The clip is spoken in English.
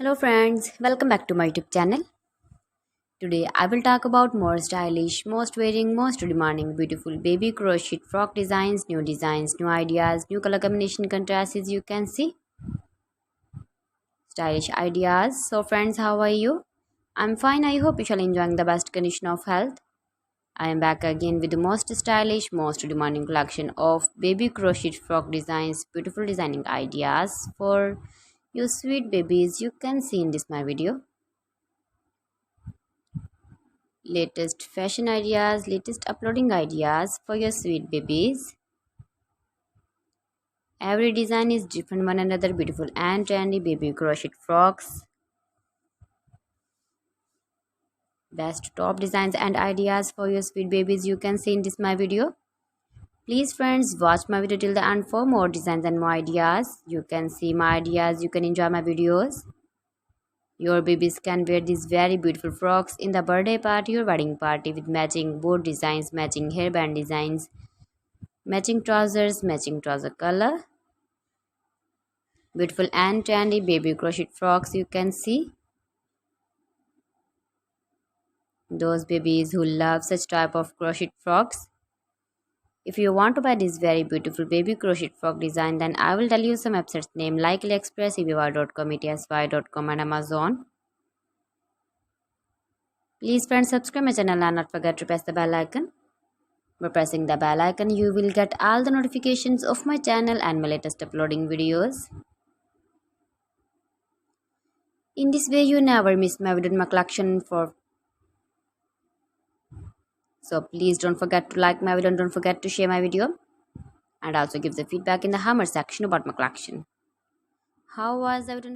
Hello friends, welcome back to my YouTube channel. Today I will talk about more stylish, most wearing, most demanding, beautiful baby crochet frock designs, new ideas, new color combination contrasts as you can see. Stylish ideas. So friends, how are you? I'm fine. I hope you shall enjoying the best condition of health. I am back again with the most stylish, most demanding collection of baby crochet frock designs, beautiful designing ideas for you sweet babies. You can see in this my video. Latest fashion ideas, latest uploading ideas for your sweet babies. Every design is different one another, beautiful and trendy baby crochet frocks. Best top designs and ideas for your sweet babies you can see in this my video. Please friends, watch my video till the end for more designs and more ideas. You can see my ideas, you can enjoy my videos. Your babies can wear these very beautiful frocks in the birthday party or wedding party with matching board designs, matching hairband designs, matching trouser color. Beautiful and trendy baby crochet frocks you can see. Those babies who love such type of crochet frocks. If you want to buy this very beautiful baby crochet frock design, then I will tell you some websites name like AliExpress, eBay.com, ETSY.com and Amazon. Please friends, subscribe my channel and not forget to press the bell icon. By pressing the bell icon, you will get all the notifications of my channel and my latest uploading videos. In this way, you never miss my video in my collection for. So please don't forget to like my video and don't forget to share my video. And also give the feedback in the hammer section about my collection. How was the video?